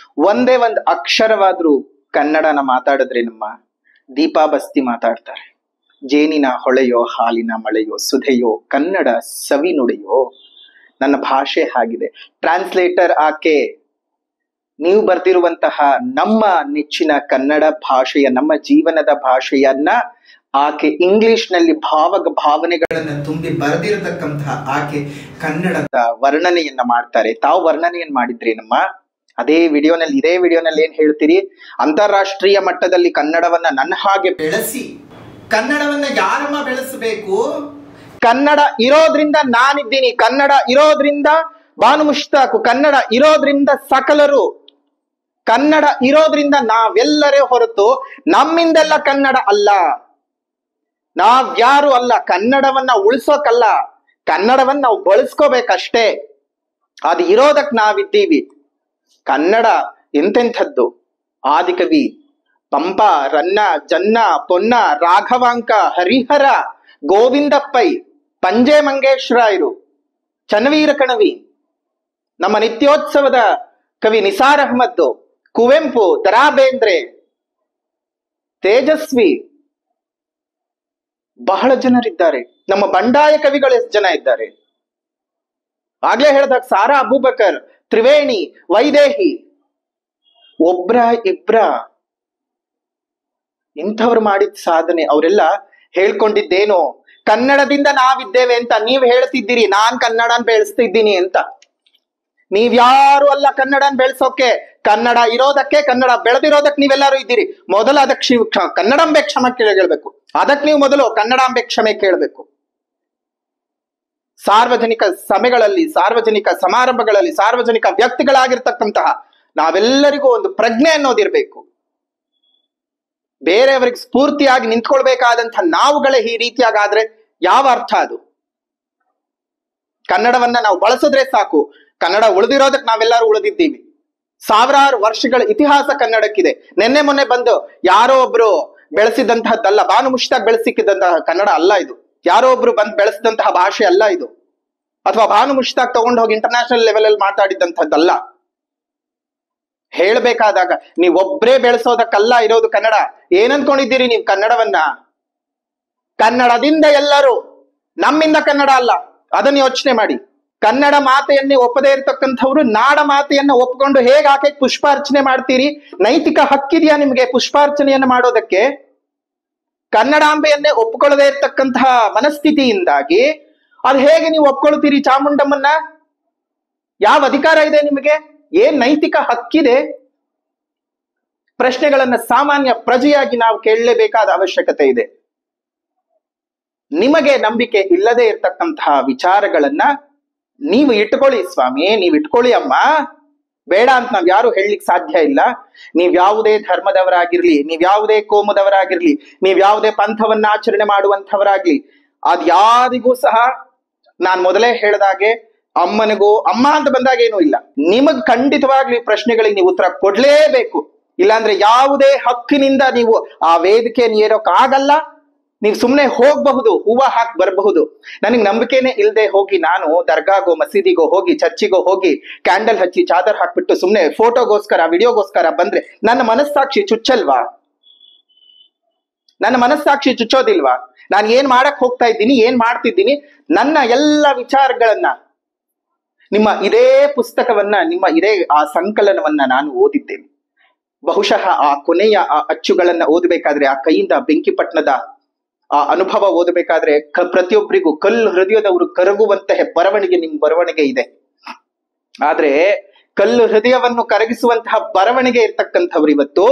ಒಂದೇ ಒಂದು ಅಕ್ಷರವಾದ್ರೂ ಕನ್ನಡನ ಮಾತಾಡಿದ್ರೆ ನಮ್ಮ ದೀಪಾ ಬಸ್ತಿ ಮಾತಾಡ್ತಾರೆ. ಜೇನಿನ ಹೊಳೆಯೋ, ಹಾಲಿನ ಮಳೆಯೋ, ಸುಧೆಯೋ, ಕನ್ನಡ ಸವಿ ನುಡಿಯೋ, ನನ್ನ ಭಾಷೆ ಹಾಗಿದೆ. ಟ್ರಾನ್ಸ್ಲೇಟರ್ ಆಕೆ, ನೀವು ಬರ್ದಿರುವಂತಹ ನಮ್ಮ ನೆಚ್ಚಿನ ಕನ್ನಡ ಭಾಷೆಯ, ನಮ್ಮ ಜೀವನದ ಭಾಷೆಯನ್ನ ಆಕೆ ಇಂಗ್ಲಿಷ್ ನಲ್ಲಿ ಭಾವನೆಗಳನ್ನ ತುಂಬಿ ಬರೆದಿರತಕ್ಕಂತಹ ಆಕೆ ಕನ್ನಡದ ವರ್ಣನೆಯನ್ನ ಮಾಡ್ತಾರೆ. ತಾವು ವರ್ಣನೆಯನ್ನ ಮಾಡಿದ್ರೇನಮ್ಮ? ಇದೇ ವಿಡಿಯೋನಲ್ಲಿ ಏನ್ ಹೇಳ್ತೀರಿ? ಅಂತಾರಾಷ್ಟ್ರೀಯ ಮಟ್ಟದಲ್ಲಿ ಕನ್ನಡವನ್ನ ನನ್ನ ಹಾಗೆ ಬೆಳೆಸಿ, ಕನ್ನಡವನ್ನ ಯಾರಮ್ಮ ಬೆಳೆಸಬೇಕು? ಕನ್ನಡ ಇರೋದ್ರಿಂದ ನಾನಿದ್ದೀನಿ, ಕನ್ನಡ ಇರೋದ್ರಿಂದ ಬಾನು ಮುಷ್ತಾಕು, ಕನ್ನಡ ಇರೋದ್ರಿಂದ ಸಕಲರು, ಕನ್ನಡ ಇರೋದ್ರಿಂದ ನಾವೆಲ್ಲರೇ ಹೊರತು ನಮ್ಮಿಂದೆಲ್ಲ ಕನ್ನಡ ಅಲ್ಲ. ನಾವ್ಯಾರು ಅಲ್ಲ. ಕನ್ನಡವನ್ನ ಉಳಿಸೋಕಲ್ಲ, ಕನ್ನಡವನ್ನ ನಾವು ಬಳಸ್ಕೋಬೇಕಷ್ಟೇ. ಅದು ಇರೋದಕ್ ನಾವಿದ್ದೀವಿ. ಕನ್ನಡ ಎಂತೆಂಥದ್ದು! ಆದಿಕವಿ ಪಂಪ, ರನ್ನ, ಜನ್ನ, ಪೊನ್ನ, ರಾಘವಾಂಕ, ಹರಿಹರ, ಗೋವಿಂದಪ್ಪೈ, ಪಂಜೆ ಮಂಗೇಶ್ವರಾಯರು, ಚನ್ನವೀರ ಕಣವಿ, ನಮ್ಮ ನಿತ್ಯೋತ್ಸವದ ಕವಿ ನಿಸಾರ್ ಅಹಮದ್, ಕುವೆಂಪು, ದರಾ ಬೇಂದ್ರೆ, ತೇಜಸ್ವಿ, ಬಹಳ ಜನರಿದ್ದಾರೆ. ನಮ್ಮ ಬಂಡಾಯ ಕವಿಗಳು ಎಷ್ಟು ಜನ ಇದ್ದಾರೆ? ಆಗ್ಲೇ ಹೇಳಿದಾಗ ಸಾರಾ ಅಬೂಬಕರ್, ತ್ರಿವೇಣಿ, ವೈದೇಹಿ, ಒಬ್ರ ಇಬ್ರ ಇಂಥವ್ರು ಮಾಡಿದ ಸಾಧನೆ. ಅವರೆಲ್ಲ ಹೇಳ್ಕೊಂಡಿದ್ದೇನು? ಕನ್ನಡದಿಂದ ನಾವಿದ್ದೇವೆ ಅಂತ ನೀವ್ ಹೇಳ್ತಿದ್ದೀರಿ, ನಾನ್ ಕನ್ನಡನ್ ಬೆಳೆಸ್ತಿದ್ದೀನಿ ಅಂತ. ನೀವ್ಯಾರು ಅಲ್ಲ ಕನ್ನಡನ್ ಬೆಳೆಸೋಕೆ. ಕನ್ನಡ ಇರೋದಕ್ಕೆ, ಕನ್ನಡ ಬೆಳೆದಿರೋದಕ್ಕೆ ನೀವೆಲ್ಲರೂ ಇದ್ದೀರಿ. ಮೊದಲು ಅದಕ್ಕೆ ಕನ್ನಡಾಂಬೆ ಕ್ಷಮೆ ಕೇಳಬೇಕು. ಅದಕ್ಕೆ ನೀವು ಮೊದಲು ಕನ್ನಡಾಂಬೆ ಕ್ಷಮೆ ಕೇಳಬೇಕು. ಸಾರ್ವಜನಿಕ ಸಭೆಗಳಲ್ಲಿ, ಸಾರ್ವಜನಿಕ ಸಮಾರಂಭಗಳಲ್ಲಿ, ಸಾರ್ವಜನಿಕ ವ್ಯಕ್ತಿಗಳಾಗಿರ್ತಕ್ಕಂತಹ ನಾವೆಲ್ಲರಿಗೂ ಒಂದು ಪ್ರಜ್ಞೆ ಅನ್ನೋದಿರ್ಬೇಕು. ಬೇರೆಯವರಿಗೆ ಸ್ಫೂರ್ತಿಯಾಗಿ ನಿಂತ್ಕೊಳ್ಬೇಕಾದಂತಹ ನಾವುಗಳೇ ಈ ರೀತಿಯಾಗಾದ್ರೆ ಯಾವ ಅರ್ಥ ಅದು? ಕನ್ನಡವನ್ನ ನಾವು ಬಳಸಿದ್ರೆ ಸಾಕು. ಕನ್ನಡ ಉಳಿದಿರೋದಕ್ಕೆ ನಾವೆಲ್ಲರೂ ಉಳಿದಿದ್ದೀವಿ. ಸಾವಿರಾರು ವರ್ಷಗಳ ಇತಿಹಾಸ ಕನ್ನಡಕ್ಕಿದೆ. ನಿನ್ನೆ ಮೊನ್ನೆ ಬಂದು ಯಾರೋ ಒಬ್ರು ಬೆಳೆಸಿದಂತಹದ್ದಲ್ಲ. ಬಾನು ಮುಷ್ತಾಕ್ ಬೆಳೆಸಿಕ್ಕಿದಂತಹ ಕನ್ನಡ ಅಲ್ಲ ಇದು. ಯಾರೋ ಒಬ್ರು ಬಂದು ಬೆಳೆಸಿದಂತಹ ಭಾಷೆ ಅಲ್ಲ ಇದು. ಅಥವಾ ಬಾನು ಮುಷ್ತಾಕ್ ತಗೊಂಡು ಹೋಗಿ ಇಂಟರ್ನ್ಯಾಷನಲ್ ಲೆವೆಲ್ ಅಲ್ಲಿ ಮಾತಾಡಿದಂತಹದ್ದಲ್ಲ. ಹೇಳ್ಬೇಕಾದಾಗ ನೀವೊಬ್ರೇ ಬೆಳೆಸೋದಕ್ಕಲ್ಲ ಇರೋದು ಕನ್ನಡ. ಏನನ್ಕೊಂಡಿದ್ದೀರಿ ನೀವು ಕನ್ನಡವನ್ನ? ಕನ್ನಡದಿಂದ ಎಲ್ಲರೂ, ನಮ್ಮಿಂದ ಕನ್ನಡ ಅಲ್ಲ. ಅದನ್ನ ಯೋಚನೆ ಮಾಡಿ. ಕನ್ನಡ ಮಾತೆಯನ್ನೇ ಒಪ್ಪದೇ ಇರತಕ್ಕಂಥವ್ರು ನಾಡ ಮಾತೆಯನ್ನ ಒಪ್ಕೊಂಡು ಹೇಗೆ ಆಕೆ ಪುಷ್ಪಾರ್ಚನೆ ಮಾಡ್ತೀರಿ? ನೈತಿಕ ಹಕ್ಕಿದೆಯಾ ನಿಮ್ಗೆ ಪುಷ್ಪಾರ್ಚನೆಯನ್ನ ಮಾಡೋದಕ್ಕೆ? ಕನ್ನಡಾಂಬೆಯನ್ನೇ ಒಪ್ಕೊಳ್ಳದೇ ಇರತಕ್ಕಂತಹ ಮನಸ್ಥಿತಿಯಿಂದಾಗಿ ಅದು ಹೇಗೆ ನೀವು ಒಪ್ಕೊಳ್ತೀರಿ ಚಾಮುಂಡಮ್ಮನ್ನ? ಯಾವ ಅಧಿಕಾರ ಇದೆ ನಿಮಗೆ? ಏನ್ ನೈತಿಕ ಹಕ್ಕಿದೆ? ಪ್ರಶ್ನೆಗಳನ್ನ ಸಾಮಾನ್ಯ ಪ್ರಜೆಯಾಗಿ ನಾವು ಕೇಳಲೇಬೇಕಾದ ಅವಶ್ಯಕತೆ ಇದೆ. ನಿಮಗೆ ನಂಬಿಕೆ ಇಲ್ಲದೆ ಇರತಕ್ಕಂತಹ ವಿಚಾರಗಳನ್ನ ನೀವು ಇಟ್ಕೊಳ್ಳಿ ಸ್ವಾಮಿ, ನೀವು ಇಟ್ಕೊಳ್ಳಿ ಅಮ್ಮ, ಬೇಡ ಅಂತ ನಾವ್ ಯಾರು ಹೇಳಲಿಕ್ಕೆ ಸಾಧ್ಯ ಇಲ್ಲ. ನೀವ್ ಯಾವುದೇ ಧರ್ಮದವರಾಗಿರ್ಲಿ, ನೀವ್ ಯಾವುದೇ ಕೋಮದವರಾಗಿರ್ಲಿ, ನೀವ್ ಯಾವುದೇ ಪಂಥವನ್ನ ಆಚರಣೆ ಮಾಡುವಂಥವರಾಗ್ಲಿ, ಅದ್ ಯಾರಿಗೂ ಸಹ ನಾನ್ ಮೊದಲೇ ಹೇಳ್ದಾಗೆ ಅಮ್ಮನಿಗೂ, ಅಮ್ಮ ಅಂತ ಬಂದಾಗ ಏನೂ ಇಲ್ಲ. ನಿಮಗ್ ಖಂಡಿತವಾಗ್ಲಿ ಪ್ರಶ್ನೆಗಳಿಗೆ ನೀವು ಉತ್ತರ ಕೊಡ್ಲೇಬೇಕು. ಇಲ್ಲಾಂದ್ರೆ ಯಾವುದೇ ಹಕ್ಕಿನಿಂದ ನೀವು ಆ ವೇದಿಕೆಯನ್ನು ಏರೋಕ್ ಆಗಲ್ಲ. ನೀವು ಸುಮ್ನೆ ಹೋಗಬಹುದು, ಹೂವ ಹಾಕಿ ಬರಬಹುದು. ನನಗೆ ನಂಬಿಕೆನೆ ಇಲ್ಲದೆ ಹೋಗಿ ನಾನು ದರ್ಗಾಗೋ, ಮಸೀದಿಗೋ ಹೋಗಿ, ಚರ್ಚಿಗೋ ಹೋಗಿ ಕ್ಯಾಂಡಲ್ ಹಚ್ಚಿ ಚಾದರ್ ಹಾಕ್ಬಿಟ್ಟು ಸುಮ್ನೆ ಫೋಟೋಗೋಸ್ಕರ, ವಿಡಿಯೋಗೋಸ್ಕರ ಬಂದ್ರೆ ನನ್ನ ಮನಸ್ಸಾಕ್ಷಿ ಚುಚ್ಚಲ್ವಾ? ನನ್ನ ಮನಸ್ಸಾಕ್ಷಿ ಚುಚ್ಚೋದಿಲ್ವಾ? ನಾನು ಏನ್ ಮಾಡಕ್ ಹೋಗ್ತಾ ಇದ್ದೀನಿ, ಏನ್ ಮಾಡ್ತಿದ್ದೀನಿ, ನನ್ನ ಎಲ್ಲ ವಿಚಾರಗಳನ್ನ, ನಿಮ್ಮ ಇದೇ ಪುಸ್ತಕವನ್ನ, ನಿಮ್ಮ ಇದೇ ಆ ಸಂಕಲನವನ್ನ ನಾನು ಓದಿದ್ದೇನೆ. ಬಹುಶಃ ಆ ಕೊನೆಯ ಆ ಅಚ್ಚುಗಳನ್ನ ಓದಬೇಕಾದ್ರೆ, ಆ ಕೈಯಿಂದ ಬೆಂಕಿಪಟ್ಟಣದ ಆ ಅನುಭವ ಓದಬೇಕಾದ್ರೆ ಪ್ರತಿಯೊಬ್ಬರಿಗೂ ಕಲ್ಲು ಹೃದಯದವರು ಕರಗುವಂತಹ ಬರವಣಿಗೆ ನಿಮ್ ಬರವಣಿಗೆ ಇದೆ. ಆದ್ರೆ ಕಲ್ಲು ಹೃದಯವನ್ನು ಕರಗಿಸುವಂತಹ ಬರವಣಿಗೆ ಇರ್ತಕ್ಕಂಥವ್ರು ಇವತ್ತು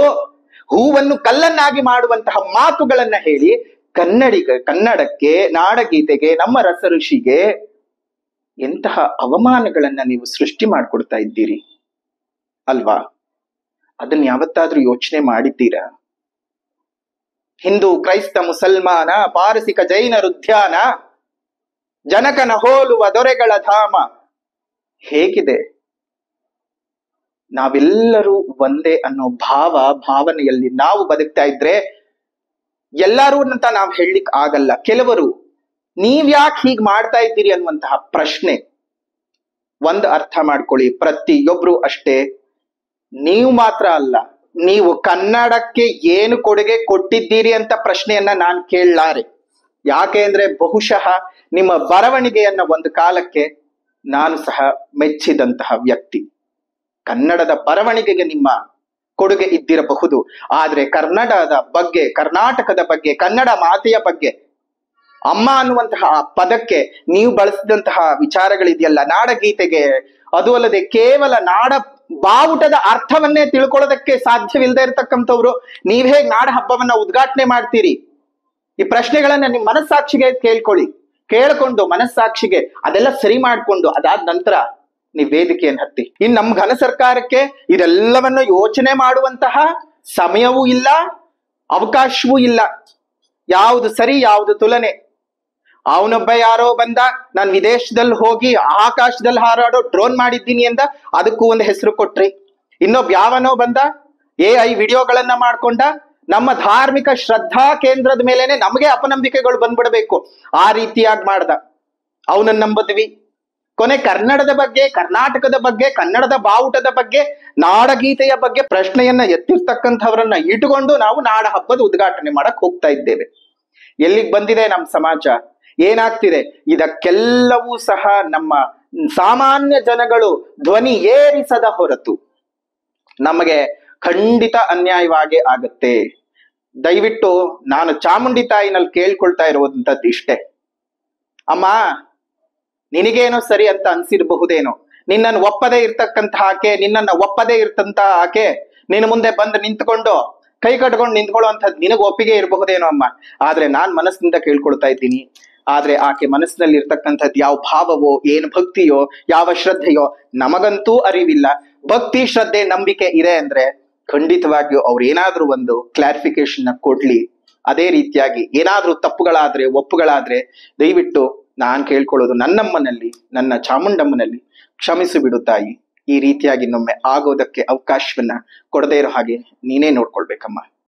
ಹೂವನ್ನು ಕಲ್ಲನ್ನಾಗಿ ಮಾಡುವಂತಹ ಮಾತುಗಳನ್ನ ಹೇಳಿ ಕನ್ನಡಕ್ಕೆ, ನಾಡಗೀತೆಗೆ, ನಮ್ಮ ರಸಋಷಿಗೆ ಎಂತಹ ಅವಮಾನಗಳನ್ನ ನೀವು ಸೃಷ್ಟಿ ಮಾಡ್ಕೊಡ್ತಾ ಇದ್ದೀರಿ ಅಲ್ವಾ? ಅದನ್ನ ಯಾವತ್ತಾದ್ರೂ ಯೋಚನೆ ಮಾಡಿದ್ದೀರಾ? ಹಿಂದೂ, ಕ್ರೈಸ್ತ, ಮುಸಲ್ಮಾನ, ಪಾರಸಿಕ, ಜೈನರ ಉದ್ಯಾನ, ಜನಕನ ಹೋಲುವ ದೊರೆಗಳ ಧಾಮ ಹೇಗಿದೆ? ನಾವೆಲ್ಲರೂ ಒಂದೇ ಅನ್ನೋ ಭಾವನೆಯಲ್ಲಿ ನಾವು ಬದುಕ್ತಾ ಇದ್ರೆ ಎಲ್ಲರೂ ಅಂತ ನಾವು ಹೇಳಲಿಕ್ಕೆ ಆಗಲ್ಲ. ಕೆಲವರು ನೀವ್ಯಾಕೆ ಹೀಗ್ ಮಾಡ್ತಾ ಇದ್ದೀರಿ ಅನ್ನುವಂತಹ ಪ್ರಶ್ನೆ ಒಂದು ಅರ್ಥ ಮಾಡ್ಕೊಳ್ಳಿ. ಪ್ರತಿಯೊಬ್ರು ಅಷ್ಟೇ, ನೀವು ಮಾತ್ರ ಅಲ್ಲ, ನೀವು ಕನ್ನಡಕ್ಕೆ ಏನು ಕೊಡುಗೆ ಕೊಟ್ಟಿದ್ದೀರಿ ಅಂತ ಪ್ರಶ್ನೆಯನ್ನ ನಾನು ಕೇಳಲಾರೆ. ಯಾಕೆ ಅಂದ್ರೆ ಬಹುಶಃ ನಿಮ್ಮ ಬರವಣಿಗೆಯನ್ನ ಒಂದು ಕಾಲಕ್ಕೆ ನಾನು ಸಹ ಮೆಚ್ಚಿದಂತಹ ವ್ಯಕ್ತಿ. ಕನ್ನಡದ ಬರವಣಿಗೆಗೆ ನಿಮ್ಮ ಕೊಡುಗೆ ಇದ್ದಿರಬಹುದು. ಆದ್ರೆ ಕನ್ನಡದ ಬಗ್ಗೆ, ಕರ್ನಾಟಕದ ಬಗ್ಗೆ, ಕನ್ನಡ ಮಾತೆಯ ಬಗ್ಗೆ, ಅಮ್ಮ ಅನ್ನುವಂತಹ ಆ ಪದಕ್ಕೆ ನೀವು ಬಳಸಿದಂತಹ ವಿಚಾರಗಳಿದೆಯಲ್ಲ, ನಾಡಗೀತೆಗೆ, ಅದು ಅಲ್ಲದೆ ಕೇವಲ ನಾಡ ಬಾವುಟದ ಅರ್ಥವನ್ನೇ ತಿಳ್ಕೊಳ್ಳೋದಕ್ಕೆ ಸಾಧ್ಯವಿಲ್ಲದೆ ಇರತಕ್ಕಂಥವ್ರು ನೀವ್ ಹೇಗ್ ನಾಡ ಹಬ್ಬವನ್ನ ಉದ್ಘಾಟನೆ ಮಾಡ್ತೀರಿ? ಈ ಪ್ರಶ್ನೆಗಳನ್ನ ನಿಮ್ ಮನಸ್ಸಾಕ್ಷಿಗೆ ಕೇಳ್ಕೊಂಡು ಮನಸ್ಸಾಕ್ಷಿಗೆ ಅದೆಲ್ಲ ಸರಿ ಮಾಡ್ಕೊಂಡು ಅದಾದ ನಂತರ ನೀವ್ ವೇದಿಕೆಯನ್ನು ಹತ್ತಿ. ಇನ್ ನಮ್ ಘನ ಸರ್ಕಾರಕ್ಕೆ ಇದೆಲ್ಲವನ್ನು ಯೋಚನೆ ಮಾಡುವಂತಹ ಸಮಯವೂ ಇಲ್ಲ, ಅವಕಾಶವೂ ಇಲ್ಲ. ಯಾವುದು ಸರಿ, ಯಾವುದು ತುಲನೆ. ಅವನೊಬ್ಬ ಯಾರೋ ಬಂದ, ನಾನು ವಿದೇಶದಲ್ಲಿ ಹೋಗಿ ಆಕಾಶದಲ್ಲಿ ಹಾರಾಡೋ ಡ್ರೋನ್ ಮಾಡಿದ್ದೀನಿ ಅಂದ, ಅದಕ್ಕೂ ಒಂದು ಹೆಸರು ಕೊಟ್ರಿ. ಇನ್ನೊಬ್ಬ ಯಾವನೋ ಬಂದ AI ವಿಡಿಯೋಗಳನ್ನ ಮಾಡ್ಕೊಂಡ, ನಮ್ಮ ಧಾರ್ಮಿಕ ಶ್ರದ್ಧಾ ಕೇಂದ್ರದ ಮೇಲೇನೆ ನಮಗೆ ಅಪನಂಬಿಕೆಗಳು ಬಂದ್ಬಿಡ್ಬೇಕು ಆ ರೀತಿಯಾಗಿ ಮಾಡ್ದ, ಅವನನ್ನ ನಂಬದ್ವಿ. ಕೊನೆ ಕನ್ನಡದ ಬಗ್ಗೆ, ಕರ್ನಾಟಕದ ಬಗ್ಗೆ, ಕನ್ನಡದ ಬಾವುಟದ ಬಗ್ಗೆ, ನಾಡಗೀತೆಯ ಬಗ್ಗೆ ಪ್ರಶ್ನೆಯನ್ನ ಎತ್ತಿರ್ತಕ್ಕಂಥವ್ರನ್ನ ಇಟ್ಟುಕೊಂಡು ನಾವು ನಾಡ ಹಬ್ಬದ ಉದ್ಘಾಟನೆ ಮಾಡಕ್ ಹೋಗ್ತಾ ಇದ್ದೇವೆ. ಎಲ್ಲಿಗೆ ಬಂದಿದೆ ನಮ್ಮ ಸಮಾಜ? ಏನಾಗ್ತಿದೆ? ಇದಕ್ಕೆಲ್ಲವೂ ಸಹ ನಮ್ಮ ಸಾಮಾನ್ಯ ಜನಗಳು ಧ್ವನಿ ಏರಿಸದ ಹೊರತು ನಮಗೆ ಖಂಡಿತ ಅನ್ಯಾಯವಾಗಿ ಆಗತ್ತೆ. ದಯವಿಟ್ಟು ನಾನು ಚಾಮುಂಡಿ ತಾಯಿನಲ್ಲಿ ಕೇಳ್ಕೊಳ್ತಾ ಇರುವಂತದ್ದು ಇಷ್ಟೇ. ಅಮ್ಮ, ನಿನಗೇನೋ ಸರಿ ಅಂತ ಅನ್ಸಿರಬಹುದೇನೋ, ನಿನ್ನನ್ನು ಒಪ್ಪದೇ ಇರ್ತಕ್ಕಂಥ ಆಕೆ, ನಿನ್ನನ್ನ ಒಪ್ಪದೇ ಇರ್ತಂತ ಆಕೆ ನಿನ್ನ ಮುಂದೆ ಬಂದು ನಿಂತ್ಕೊಂಡು ಕೈ ಕಟ್ಕೊಂಡು ನಿಂತ್ಕೊಳ್ಳುವಂಥದ್ದು ನಿನಗೆ ಒಪ್ಪಿಗೆ ಇರಬಹುದೇನೋ ಅಮ್ಮ. ಆದ್ರೆ ನಾನ್ ಮನಸ್ಸಿನಿಂದ ಕೇಳ್ಕೊಳ್ತಾ ಇದ್ದೀನಿ, ಆದ್ರೆ ಆಕೆ ಮನಸ್ಸಿನಲ್ಲಿ ಇರ್ತಕ್ಕಂಥದ್ದು ಯಾವ ಭಾವವೋ, ಏನು ಭಕ್ತಿಯೋ, ಯಾವ ಶ್ರದ್ಧೆಯೋ ನಮಗಂತೂ ಅರಿವಿಲ್ಲ. ಭಕ್ತಿ, ಶ್ರದ್ಧೆ, ನಂಬಿಕೆ ಇದೆ ಅಂದ್ರೆ ಖಂಡಿತವಾಗಿಯೂ ಅವ್ರು ಏನಾದ್ರೂ ಒಂದು ಕ್ಲಾರಿಫಿಕೇಶನ್ ಕೊಡ್ಲಿ. ಅದೇ ರೀತಿಯಾಗಿ ಏನಾದ್ರೂ ತಪ್ಪುಗಳಾದ್ರೆ, ಒಪ್ಪುಗಳಾದ್ರೆ ದಯವಿಟ್ಟು ನಾನ್ ಕೇಳ್ಕೊಳ್ಳೋದು ನನ್ನಮ್ಮನಲ್ಲಿ, ನನ್ನ ಚಾಮುಂಡಮ್ಮನಲ್ಲಿ ಕ್ಷಮಿಸಿ ಬಿಡು ತಾಯಿ. ಈ ರೀತಿಯಾಗಿ ಇನ್ನೊಮ್ಮೆ ಆಗೋದಕ್ಕೆ ಅವಕಾಶವನ್ನ ಕೊಡದೇ ಇರೋ ಹಾಗೆ ನೀನೇ ನೋಡ್ಕೊಳ್ಬೇಕಮ್ಮ.